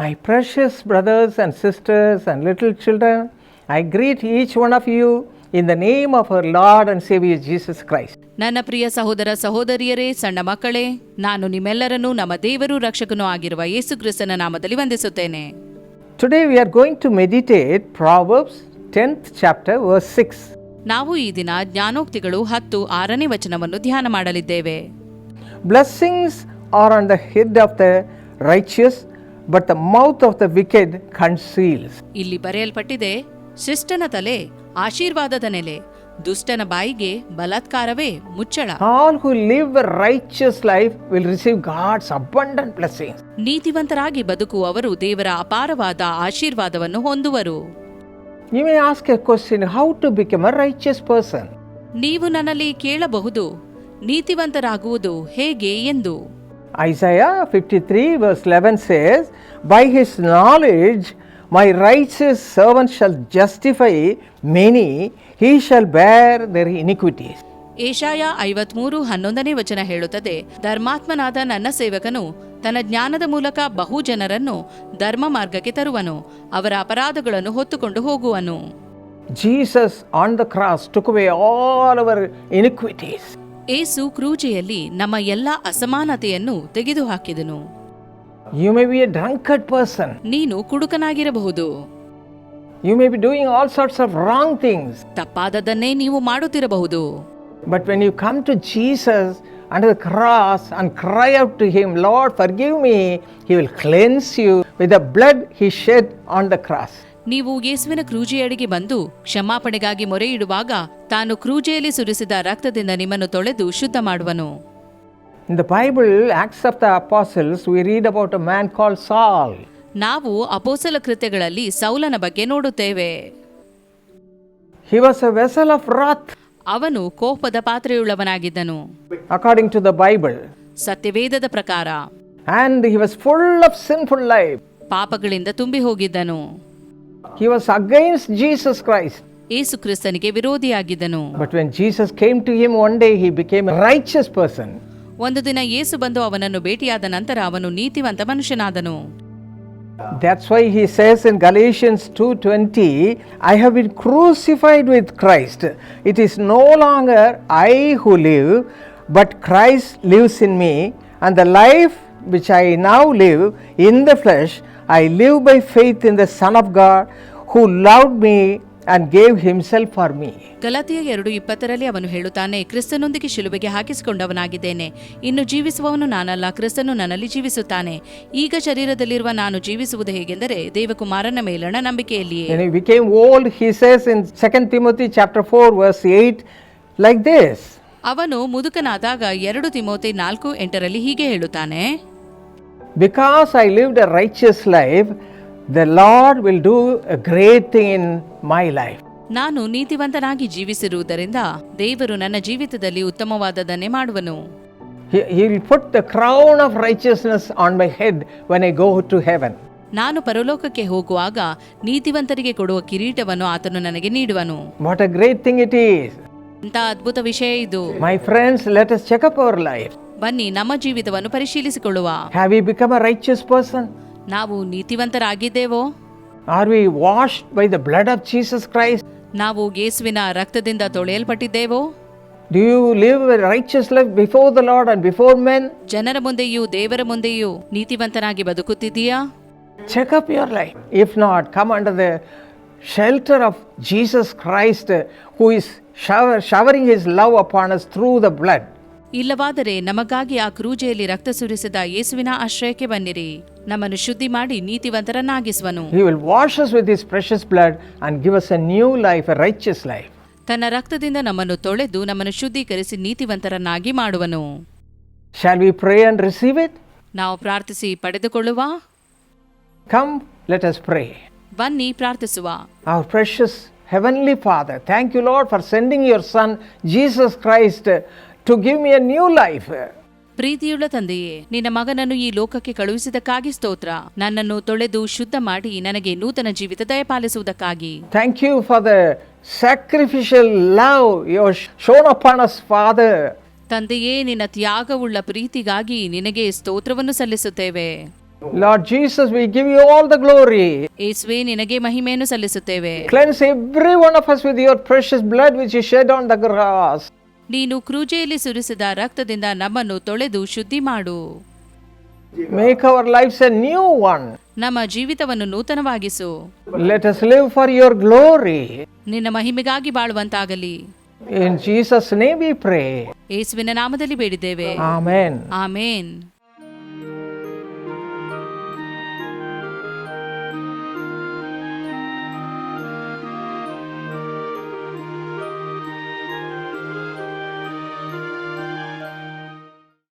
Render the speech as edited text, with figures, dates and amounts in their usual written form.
My precious brothers and sisters and little children, I greet each one of you in the name of our Lord and Savior Jesus Christ. ನನ್ನ ಪ್ರಿಯ ಸಹೋದರ ಸಹೋದರಿಯರೇ, ಸಣ್ಣ ಮಕ್ಕಳೇ, ನಾನು ನಿಮ್ಮೆಲ್ಲರನ್ನೂ ನಮ್ಮ ದೇವರು ರಕ್ಷಕನೂ ಆಗಿರುವ ಯೇಸು ಕ್ರಿಸ್ತನ ನಾಮದಲ್ಲಿ ವಂದಿಸುತ್ತೇನೆ. Today we are going to meditate Proverbs 10th chapter verse 6. ನಾವು ಈ ದಿನ ಜ್ಞಾನೋಕ್ತಿಗಳು 10:6ನೇ ವಚನವನ್ನು ಧ್ಯಾನ ಮಾಡಲಿದ್ದೇವೆ. Blessings are on the head of the righteous, but the mouth of the wicked conceals. ಇಲ್ಲಿ ಬರೆಯಲ್ಪಟ್ಟಿದೆ, ಶಿಷ್ಟನ ತಲೆ ಆಶೀರ್ವಾದದ ನೆಲೆ, ದುಷ್ಟನ ಬಾಯಿಗೆ ಬಲಾತ್ಕಾರವೇ ಮುಚ್ಚಳ. All who live a righteous life will receive God's abundant blessings. ನೀತಿವಂತರಾಗಿ ಬದುಕುವವರು ದೇವರ ಅಪಾರವಾದ ಆಶೀರ್ವಾದವನ್ನು ಹೊಂದುವರು. You may ask a question, how to become a righteous person? ನೀವು ನನ್ನಲ್ಲಿ ಕೇಳಬಹುದು, ನೀತಿವಂತರಾಗುವುದು ಹೇಗೆ ಎಂದು. Isaiah 53 verse 11 says, by his knowledge my righteous servant shall justify many, he shall bear their iniquities. Yeshaya 53:11ನೇ ವಚನ ಹೇಳುತ್ತದೆ, ಧರ್ಮಾತ್ಮನಾದ ನನ್ನ ಸೇವಕನು ತನ್ನ ಜ್ಞಾನದ ಮೂಲಕ ಬಹು ಜನರನ್ನು ಧರ್ಮ ಮಾರ್ಗಕ್ಕೆ ತರುವನು, ಅವರ ಅಪರಾಧಗಳನ್ನು ಹೊತ್ತುಕೊಂಡು ಹೋಗುವನು. Jesus on the cross took away all our iniquities. ಏಸು ಕ್ರೂಜೆಯಲ್ಲಿ ನಮ್ಮ ಎಲ್ಲ ಅಸಮಾನತೆಯನ್ನು ತೆಗೆದುಹಾಕಿದನು. You may be a drunkard person. ನೀನು ಕುಡುಕನಾಗಿರಬಹುದು. You may be doing all sorts of wrong things. ತಪ್ಪಾದದನ್ನೇ ನೀವು ಮಾಡುತ್ತಿರಬಹುದು. But when you come to Jesus under the cross and cry out to him, Lord, forgive me, he will cleanse you with the blood he shed on the cross. ನೀವು ಯೇಸುವಿನ ಕ್ರೂಜೆಯಡಿಗೆ ಬಂದು ಕ್ಷಮಾಪಣೆಗಾಗಿ ಮೊರೆ ಇಡುವಾಗ ತಾನು ಕ್ರೂಜೆಯಲ್ಲಿ ಸುರಿಸಿದ ರಕ್ತದಿಂದ ನಿಮ್ಮನ್ನು ತೊಳೆದು ಶುದ್ಧ ಮಾಡುವನು. In the Bible, Acts of the Apostles, we read about a man called Saul. ನಾವು ಅಪೊಸ್ತಲ ಕೃತ್ಯಗಳಲ್ಲಿ ಸೌಲನ ಬಗ್ಗೆ ನೋಡುತ್ತೇವೆ. He was a vessel of wrath. ಅವನು ಕೋಪದ ಪಾತ್ರೆಯುಳ್ಳವನಾಗಿದ್ದನು. According to the Bible. ಸತ್ಯವೇದದ ಪ್ರಕಾರ. And he was full of sinful life. ಪಾಪಗಳಿಂದ ತುಂಬಿ ಹೋಗಿದ್ದನು. He was against Jesus Christ. ಯೇಸು ಕ್ರಿಸ್ತನಿಗೆ ವಿರೋಧಿಯಾಗಿದ್ದನು. But when Jesus came to him one day, he became a righteous person. ಒಂದು ದಿನ ಯೇಸು ಬಂದು ಅವನನ್ನು ಭೇಟಿಯಾದ ನಂತರ ಅವನು ನೀತಿವಂತ ಮನುಷ್ಯನಾದನು. That's why he says in Galatians 2:20, I have been crucified with Christ. It is no longer I who live, but Christ lives in me, and the life which I now live in the flesh, I live by faith in the Son of God who loved me and gave himself for me. ಗಲಾತಿಯ 2:20ರಲ್ಲಿ ಅವನು ಹೇಳುತ್ತಾನೆ, ಕ್ರಿಸ್ತನೊಂದಿಗೆ ಶಿಲುಬೆಗೆ ಹಾಕಿಸಿಕೊಂಡವನಾಗಿದ್ದೇನೆ. ಇನ್ನು ಜೀವಿಸುವವನು ನಾನಲ್ಲ, ಕ್ರಿಸ್ತನು ನನ್ನಲ್ಲಿ ಜೀವಿಸುತ್ತಾನೆ. ಈಗ ಶರೀರದಲ್ಲಿರುವ ನಾನು ಜೀವಿಸುವುದು ಹೇಗೆಂದರೆ ದೇವಕುಮಾರನ ಮೇಲಣ ನಂಬಿಕೆಯಲ್ಲಿಯೇ. When he became old, he says in 2 Timothy chapter 4 verse 8 like this. ಅವನು ಮುದುಕನಾದಾಗ 2 ತಿಮೋಥೆ 4:8ರಲ್ಲಿ ಹೀಗೆ ಹೇಳುತ್ತಾನೆ, Because I lived a righteous life, the Lord will do a great thing in my life. ನಾನು ನೀತಿವಂತನಾಗಿ ಜೀವಿಸಿರುವುದರಿಂದ ದೇವರು ನನ್ನ ಜೀವಿತದಲ್ಲಿ ಉತ್ತಮವಾದದನ್ನೇ ಮಾಡುವನು. He will put the crown of righteousness on my head when I go to heaven. ನಾನು ಪರಲೋಕಕ್ಕೆ ಹೋಗುವಾಗ ನೀತಿವಂತರಿಗೆ ಕೊಡುವ ಕಿರೀಟವನ್ನು ಆತನು ನನಗೆ ನೀಡುವನು. What a great thing it is. ಎಂಥ ಅದ್ಭುತ ವಿಷಯ ಇದು. My friends, let us check up our life. ಬನ್ನಿ ನಮ್ಮ ಜೀವಿತವನ್ನು ಪರಿಶೀಲಿಸಿಕೊಳ್ಳುವ. Have we become a righteous person? ನಾವು ನೀತಿವಂತರಾಗಿದ್ದೇವೋ? Are we washed by the blood of Jesus Christ? ನಾವು ಯೇಸುವಿನ ರಕ್ತದಿಂದ ತೊಳೆಯಲ್ಪಟ್ಟಿದ್ದೇವೋ? Do you live a righteous life before the Lord and before men? ಜನರ ಮುಂದೆಯೂ ದೇವರ ಮುಂದೆಯೂ ನೀತಿವಂತನಾಗಿ ಬದುಕುತ್ತಿದ್ದೀಯಾ? Check up your life. If not, come under the shelter of Jesus Christ, who is showering his love upon us through the blood. ಇಲ್ಲವಾದರೆ ನಮಗಾಗಿ ಆ ಕ್ರೂಜೆಯಲ್ಲಿ ರಕ್ತ ಸುರಿಸಿದ ಯೇಸುವಿನ ಆಶ್ರಯಕ್ಕೆ ಬನ್ನಿರಿ. ನಮ್ಮನ್ನು ಶುದ್ಧಿ ಮಾಡಿ ನೀತಿವಂತರನ್ನಾಗಿಸುವನು. He will wash us with his precious blood and give us a new life, a righteous life. ತನ್ನ ರಕ್ತದಿಂದ ನಮ್ಮನ್ನು ತೊಳೆದು ನಮ್ಮನ್ನು ಶುದ್ಧೀಕರಿಸಿ ನೀತಿವಂತರನ್ನಾಗಿ ಮಾಡುವನು. Shall we pray and receive it? ನಾವು ಪ್ರಾರ್ಥಿಸಿ ಪಡೆದುಕೊಳ್ಳುವ. Come, let us pray. ಬನ್ನಿ ಪ್ರಾರ್ಥಿಸುವ. Our precious heavenly Father, thank you Lord for sending your Son Jesus Christ to give me a new life. ಪ್ರೀತಿಯುಳ್ಳ ತಂದೆಯೇ, ನಿನ್ನ ಮಗನನ್ನು ಈ ಲೋಕಕ್ಕೆ ಕಳುಹಿಸಿದಕ್ಕಾಗಿ ಸ್ತೋತ್ರ. ನನ್ನನ್ನು ತೊಳೆದು ಶುದ್ಧ ಮಾಡಿ ನನಗೆ ನೂತನ ಜೀವಿತ ದಯಪಾಲಿಸುವುದಕ್ಕಾಗಿ. Thank you for the sacrificial love you have shown upon us, Father. ತಂದೆಯೇ, ನಿನ್ನ ತ್ಯಾಗವುಳ್ಳ ಪ್ರೀತಿಗಾಗಿ ನಿನಗೆ ಸ್ತೋತ್ರವನ್ನು ಸಲ್ಲಿಸುತ್ತೇವೆ. Lord Jesus, we give you all the glory. ಯೇಸುವೇ, ನಿನಗೆ ಮಹಿಮೆಯನ್ನು ಸಲ್ಲಿಸುತ್ತೇವೆ. Cleanse every one of us with your precious blood which you shed on the cross. ನೀನು ಕ್ರೂಜೆಯಲ್ಲಿ ಸುರಿಸಿದ ರಕ್ತದಿಂದ ನಮ್ಮನ್ನು ತೊಳೆದು ಶುದ್ಧಿ ಮಾಡು. Make our lives a new one. ನಮ್ಮ ಜೀವಿತವನ್ನು ನೂತನವಾಗಿಸು. Let us live for your glory. ನಿನ್ನ ಮಹಿಮೆಗಾಗಿ ಬಾಳುವಂತಾಗಲಿ. In Jesus' name we pray. ಯೇಸುವಿನ ನಾಮದಲ್ಲಿ ಬೇಡಿದ್ದೇವೆ. Amen. ಆಮೆನ್.